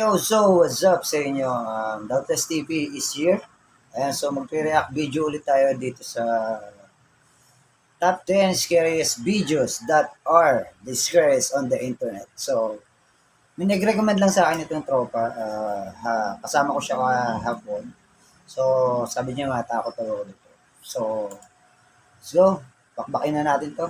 Yo, so what's up sa inyo? Doubtless TV is here. Ayan, so magre-react video ulit tayo dito sa top 10 scariest videos that are the scariest on the internet. So, may nag-recommend lang sa akin itong tropa. Kasama ko siya kahapon. So, sabi niya matakot ako dito. So, let's go. Bakbakin na natin to.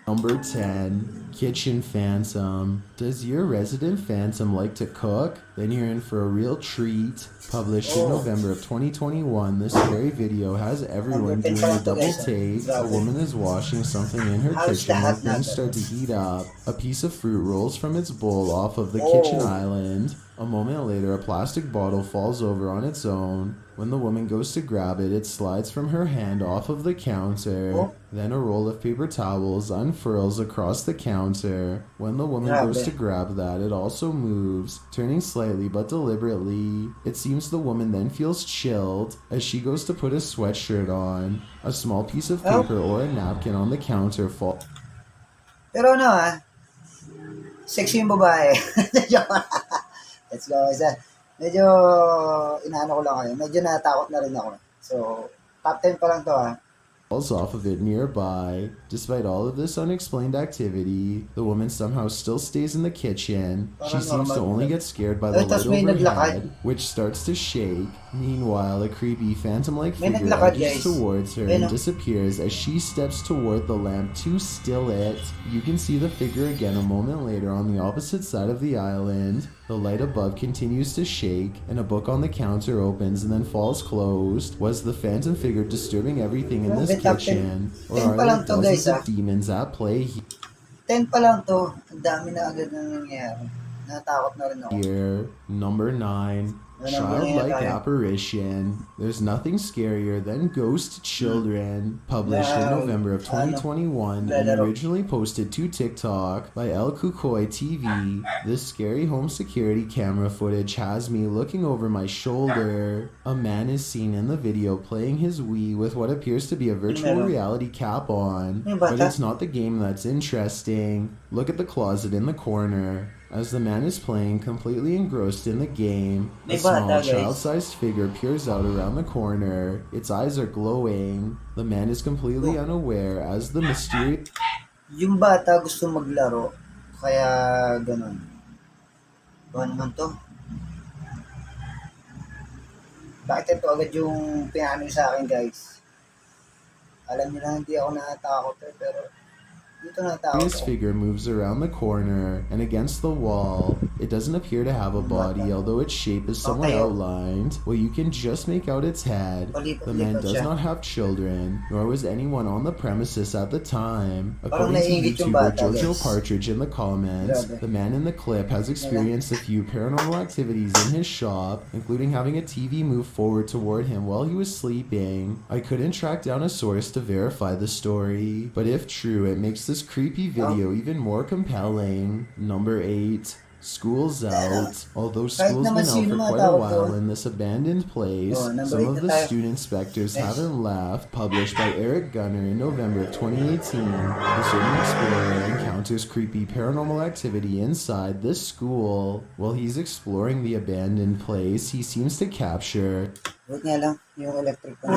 Number 10, Kitchen Phantom. Does your resident phantom like to cook? Then you're in for a real treat. Published in November of 2021, this scary video has everyone doing a double take. A woman is washing something in her kitchen when things start to heat up. A piece of fruit rolls from its bowl off of the kitchen island. A moment later, a plastic bottle falls over on its own. When the woman goes to grab it, it slides from her hand off of the counter. Then a roll of paper towels unfurls across the counter. When the woman goes to grab that, it also moves, turning slightly but deliberately. It seems the woman then feels chilled as she goes to put a sweatshirt on. A small piece of paper or a napkin on the counter falls. Pero ano sexy yung babae. Let's go. Medyo inaano ko lang kayo. Medyo natakot na rin ako. So, top 10 pa lang to Falls off of it nearby. Despite all of this unexplained activity, the woman somehow still stays in the kitchen. She seems to only get scared by the light overhead, which starts to shake. Meanwhile, a creepy phantom-like figure edges towards her and disappears as she steps toward the lamp to still it. You can see the figure again a moment later on the opposite side of the island. The light above continues to shake, and a book on the counter opens and then falls closed. Was the phantom figure disturbing everything in this kitchen? Or are there dozens of demons at play 10 pa lang to. Ang dami na agad na nangyayari. Natakot na rin ako. Here, number 9. Childlike apparition. There's nothing scarier than ghost children. Published in November of 2021 and originally posted to TikTok by El Kukoy TV. This scary home security camera footage has me looking over my shoulder. A man is seen in the video playing his Wii with what appears to be a virtual reality cap on. But it's not the game that's interesting. Look at the closet in the corner. As the man is playing, completely engrossed in the game, a small child-sized figure peers out around the corner. Its eyes are glowing. The man is completely unaware as the mysterious... Yung bata gusto maglaro, kaya ganun. Ano naman to? Bakit ito agad yung pinano sa akin, guys? Alam niyo lang hindi ako natatakot pero This figure moves around the corner and against the wall. It doesn't appear to have a body, although its shape is somewhat outlined. Well, you can just make out its head. The man does not have children, nor was anyone on the premises at the time. According to YouTuber Jojo Partridge in the comments, the man in the clip has experienced a few paranormal activities in his shop, including having a TV move forward toward him while he was sleeping. I couldn't track down a source to verify the story, but if true, it makes this creepy video even more compelling. Number 8. School's out. Although school's been out for quite a while in this abandoned place, some of the student specters haven't left. Published by Eric Gunner in November of 2018, the certain explorer encounters creepy paranormal activity inside this school. While he's exploring the abandoned place, he seems to capture... Wait nga lang, yung electric pan.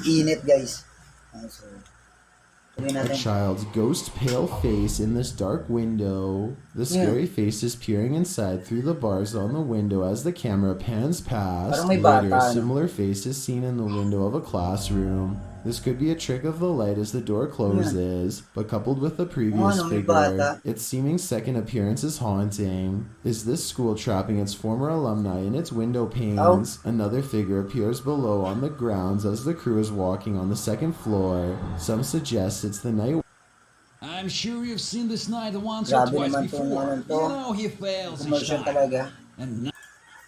Init, guys. A child's ghost pale face in this dark window. The scary face is peering inside through the bars on the window as the camera pans past. Later, a similar face is seen in the window of a classroom. This could be a trick of the light as the door closes, but coupled with the previous figure, its seeming second appearance is haunting. Is this school trapping its former alumni in its window panes? Another figure appears below on the grounds as the crew is walking on the second floor. Some suggest it's the night. I'm sure you've seen this night once or twice before. You know he fails each time. And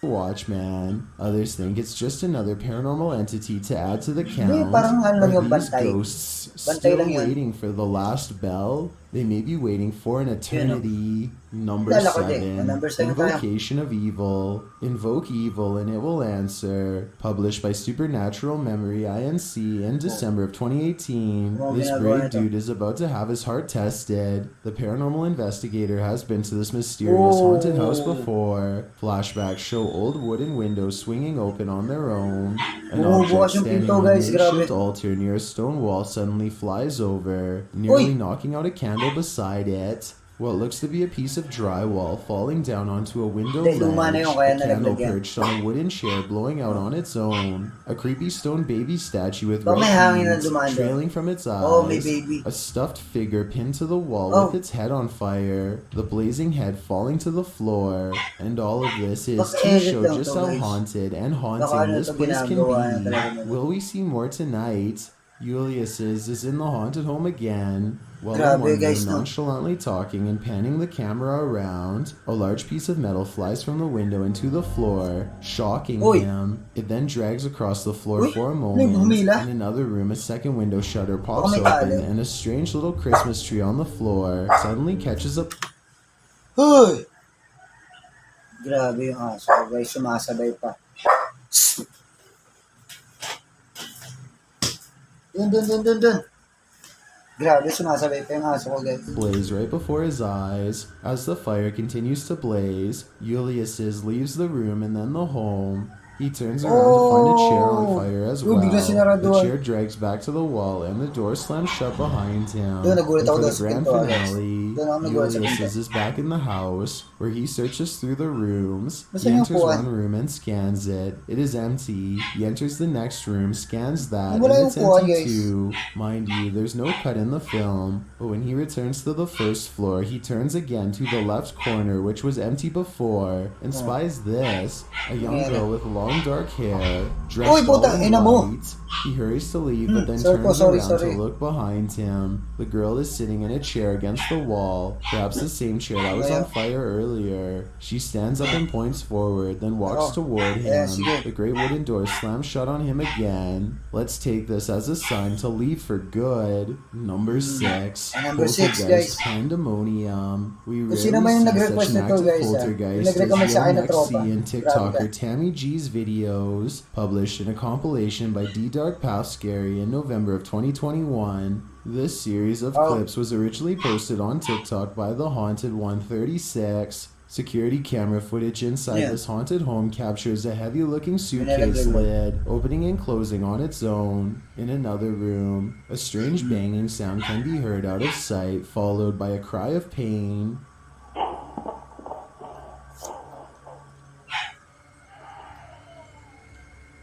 Watchman. Others think it's just another paranormal entity to add to the count. Are these ghosts still waiting for the last bell? They may be waiting for an eternity. Number Lala ko din. 7, Number 7 tayo. Invocation of Evil. Invoke evil and it will answer. Published by Supernatural Memory Inc. in December of 2018. This brave dude is about to have his heart tested. The paranormal investigator has been to this mysterious haunted house before. Flashbacks show old wooden windows swinging open on their own. An object standing on a makeshift altar near a stone wall suddenly flies over, nearly knocking out a candle beside it. What looks to be a piece of drywall falling down onto a window ledge, a candle perched on a wooden chair blowing out on its own, a creepy stone baby statue with red beads trailing from its eyes, a stuffed figure pinned to the wall with its head on fire, the blazing head falling to the floor, and all of this is to show just how haunted and haunting this place can be. Will we see more tonight? Julius's is in the haunted home again. While in one room nonchalantly talking and panning the camera around, a large piece of metal flies from the window into the floor, shocking him. It then drags across the floor for a moment. In another room, a second window shutter pops open, and a strange little Christmas tree on the floor suddenly catches up. Hoy! Grabe yung aso, guys. Sumasabay pa. Dun. Grabe, sumasabay pa yung aso ko, guys. Blaze right before his eyes. As the fire continues to blaze, Julius leaves the room and then the home. He turns around to find a chair on fire as well. The chair drags back to the wall and the door slams shut behind him. And for the grand finale, Julius is back in the house, where he searches through the rooms. He enters one room and scans it. It is empty. He enters the next room, scans that, and it's empty too. Mind you, there's no cut in the film, but when he returns to the first floor, he turns again to the left corner, which was empty before, and spies this, a young girl with long dark hair, dressed all in white. He hurries to leave, but then turns around to look behind him. The girl is sitting in a chair against the wall, perhaps the same chair that was on fire earlier. She stands up and points forward, then walks toward him. The great wooden door slams shut on him again. Let's take this as a sign to leave for good. Number 6. Poltergeist Pandemonium. We rarely see such an active poltergeist as you'll next see in TikToker Tammy G's videos, published in a compilation by D Dark Path Scary in November of 2021. This series of clips was originally posted on TikTok by the Haunted 136. Security camera footage inside this haunted home captures a heavy-looking suitcase lid opening and closing on its own. In another room, a strange banging sound can be heard out of sight, followed by a cry of pain.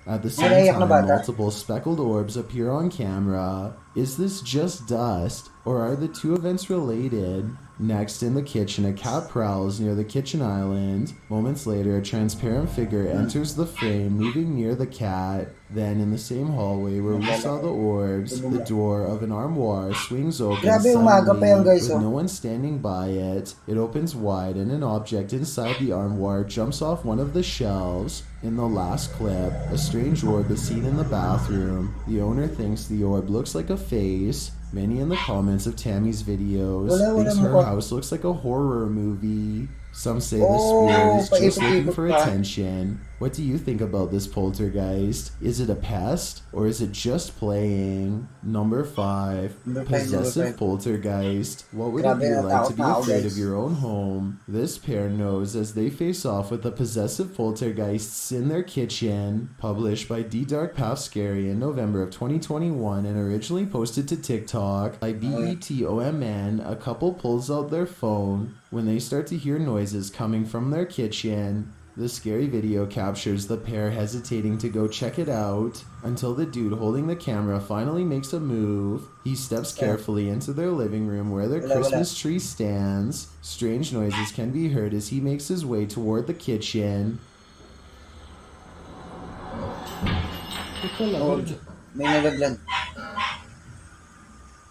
At the same time, multiple speckled orbs appear on camera. Is this just dust, or are the two events related? Next, in the kitchen, a cat prowls near the kitchen island. Moments later, a transparent figure enters the frame, moving near the cat. Then, in the same hallway where we saw the orbs, the door of an armoire swings open suddenly, with no one standing by it. It opens wide, and an object inside the armoire jumps off one of the shelves. In the last clip, a strange orb is seen in the bathroom. The owner thinks the orb looks like a face. Many in the comments of Tammy's videos thinks her house looks like a horror movie. Some say the spirit is just looking for attention. What do you think about this poltergeist? Is it a pest, or is it just playing? Number 5. Possessive poltergeist. What would it be like to be afraid of your own home? This pair knows as they face off with the possessive poltergeists in their kitchen. Published by D Dark Path Scary in November of 2021 and originally posted to TikTok by BETOMN, a couple pulls out their phone when they start to hear noises coming from their kitchen. The scary video captures the pair hesitating to go check it out until the dude holding the camera finally makes a move. He steps carefully into their living room where their Christmas tree stands. Strange noises can be heard as he makes his way toward the kitchen.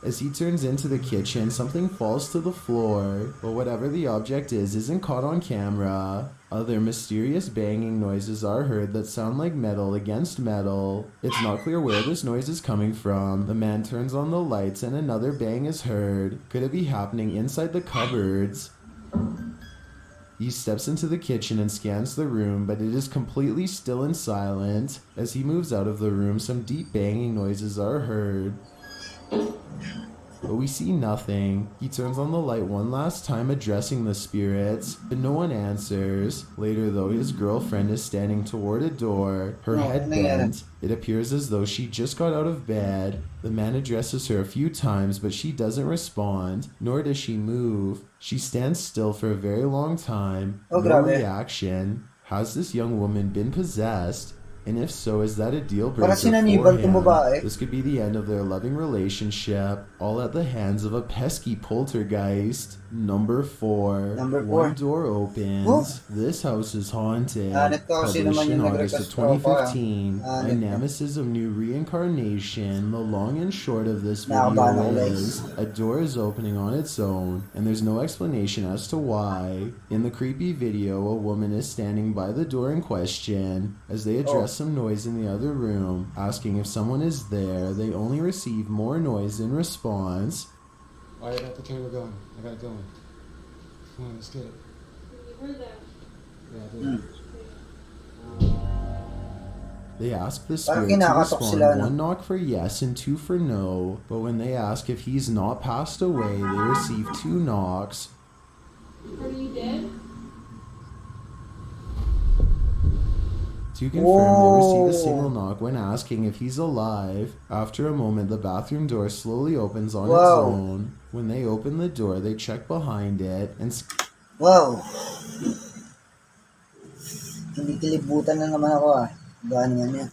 As he turns into the kitchen, something falls to the floor, but whatever the object is isn't caught on camera. Other mysterious banging noises are heard that sound like metal against metal. It's not clear where this noise is coming from. The man turns on the lights and another bang is heard. Could it be happening inside the cupboards? He steps into the kitchen and scans the room, but it is completely still and silent. As he moves out of the room, some deep banging noises are heard. But we see nothing. He turns on the light one last time, addressing the spirits, but no one answers. Later, though, his girlfriend is standing toward a door, her head bent. It appears as though she just got out of bed. The man addresses her a few times, but she doesn't respond, nor does she move. She stands still for a very long time. No reaction. Has this young woman been possessed? And if so, is that a deal breaker for him? This could be the end of their loving relationship, all at the hands of a pesky poltergeist. Number 4. One door opens. This house is haunted. Published in August of 2015. A nemesis of new reincarnation. The long and short of this video is a door is opening on its own, and there's no explanation as to why. In the creepy video, a woman is standing by the door in question. As they address some noise in the other room, asking if someone is there, they only receive more noise in response. Alright, I got the camera going. I got it going. Come on, let's get it. You heard that? Yeah, I did. They ask the spirit to respond, 1 knock for yes and 2 for no, but when they ask if he's not passed away, they receive 2 knocks. Are you dead? To confirm, they receive a single knock when asking if he's alive. After a moment, the bathroom door slowly opens on its own. When they open the door, they check behind it and Hindi kilibutan na naman ako ah. Gano'n yan.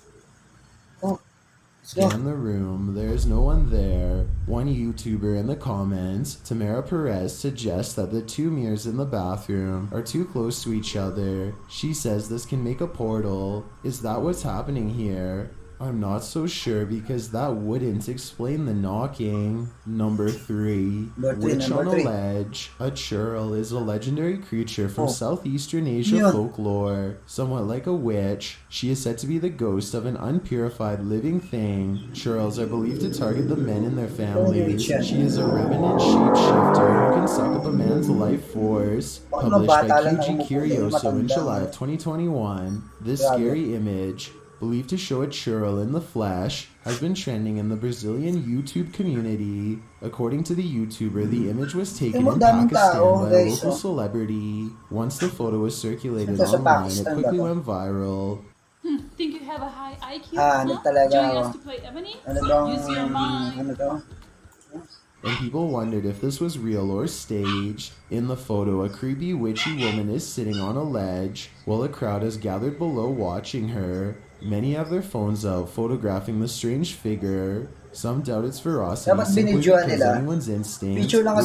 scan the room. There's no one there. One YouTuber in the comments, Tamara Perez, suggests that the 2 mirrors in the bathroom are too close to each other. She says this can make a portal. Is that what's happening here? I'm not so sure because that wouldn't explain the knocking. Number 3. Witch on a Ledge. A churl is a legendary creature from Southeastern Asia folklore. Somewhat like a witch, she is said to be the ghost of an unpurified living thing. Churls are believed to target the men in their families. She is a revenant shapeshifter who can suck up a man's life force. Published by QG Curioso in July of 2021. This scary image, believed to show a churl in the flesh, has been trending in the Brazilian YouTube community. According to the YouTuber, the image was taken in Pakistan by a local celebrity. Once the photo was circulated online, it quickly went viral. Think you have a high IQ? Join us to play Ebony? Use your mind. And people wondered if this was real or staged. In the photo, a creepy witchy woman is sitting on a ledge, while a crowd is gathered below watching her. Many have their phones out, photographing the strange figure. Some doubt its veracity simply because anyone's instinct would be to run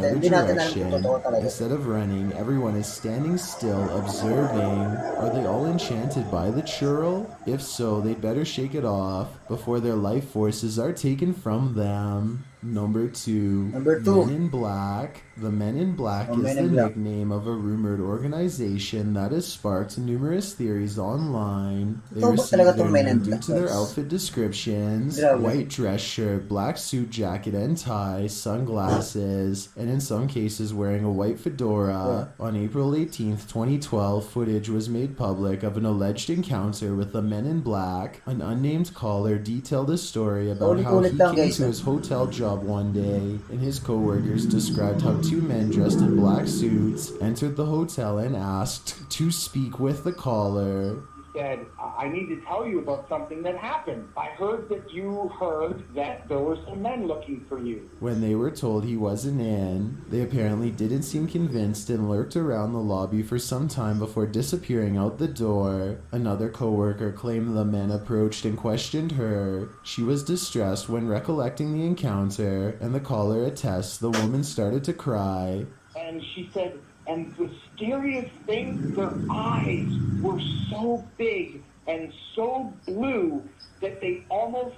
in the other direction. Instead of running, everyone is standing still, observing. Are they all enchanted by the churl? If so, they'd better shake it off before their life forces are taken from them. Number 2. Men in Black. The Men in Black is the nickname of a rumored organization that has sparked numerous theories online. They received their name due to their outfit descriptions: white dress shirt, black suit jacket and tie, sunglasses, and in some cases wearing a white fedora. On April 18th, 2012, footage was made public of an alleged encounter with the Men in Black. An unnamed caller detailed a story about how he came to his hotel job one day, and his co-workers described how 2 men dressed in black suits entered the hotel and asked to speak with the caller. Said, I need to tell you about something that happened. I heard that you heard that there were some men looking for you. When they were told he wasn't in, they apparently didn't seem convinced and lurked around the lobby for some time before disappearing out the door. Another co-worker claimed the men approached and questioned her. She was distressed when recollecting the encounter, and the caller attests the woman started to cry. And she said, and the scariest thing, their eyes were so big and so blue that they almost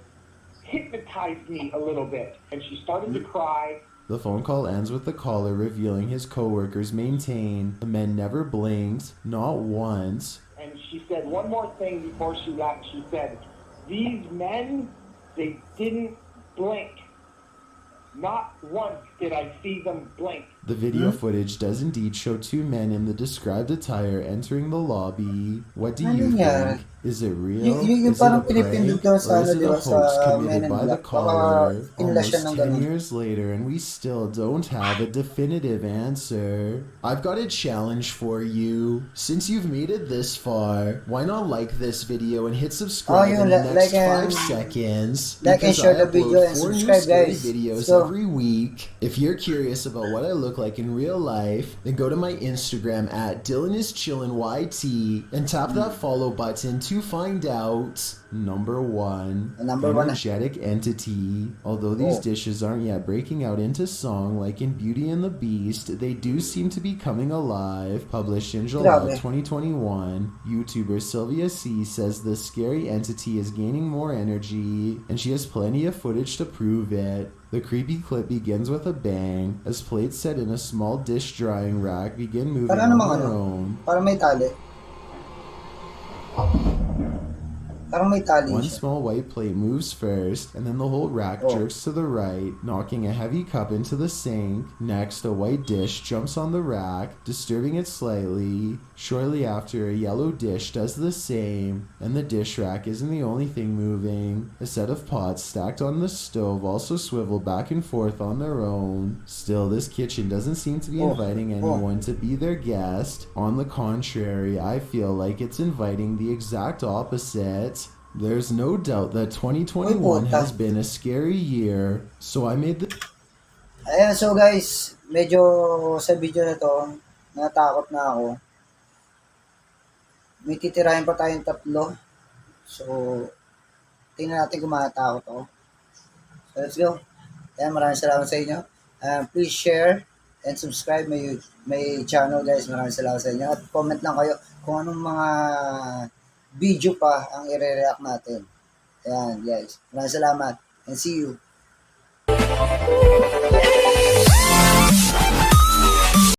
hypnotized me a little bit. And she started to cry. The phone call ends with the caller revealing his co-workers maintain the men never blinked, not once. And she said one more thing before she left. She said, these men, they didn't blink. Not once did I see them blink. The video footage does indeed show two men in the described attire entering the lobby. What do you think? Is it real? Is it a prank? Or is it a hoax committed by the caller? Almost 10 years later and we still don't have a definitive answer. I've got a challenge for you. Since you've made it this far, why not like this video and hit subscribe in the next 5 seconds? Because I upload 4 new scary videos every week. If you're curious about what I look like in real life, then go to my Instagram at DylanIsChillinYT and tap that follow button to find out. Number 1, energetic entity. Although these dishes aren't yet breaking out into song like in Beauty and the Beast, they do seem to be coming alive. Published in July 2021, YouTuber Sylvia C says the scary entity is gaining more energy, and she has plenty of footage to prove it. The creepy clip begins with a bang, as plates set in a small dish drying rack begin moving on their own. One small white plate moves first, and then the whole rack jerks to the right, knocking a heavy cup into the sink. Next, a white dish jumps on the rack, disturbing it slightly. Shortly after, a yellow dish does the same, and the dish rack isn't the only thing moving. A set of pots stacked on the stove also swivel back and forth on their own. Still, this kitchen doesn't seem to be inviting anyone to be their guest. On the contrary, I feel like it's inviting the exact opposite. There's no doubt that 2021 has been a scary year, so I made the... Ayan, so guys, medyo sa video na to, natakot na ako. May titirahin pa tayong 3. So, tingnan natin kung matatakot ako. So, let's go. Ayan, maraming salamat sa inyo. Please share and subscribe my channel, guys. Maraming salamat sa inyo. At comment lang kayo kung anong mga video pa ang i-react natin. Ayan, guys. Maraming salamat. And see you.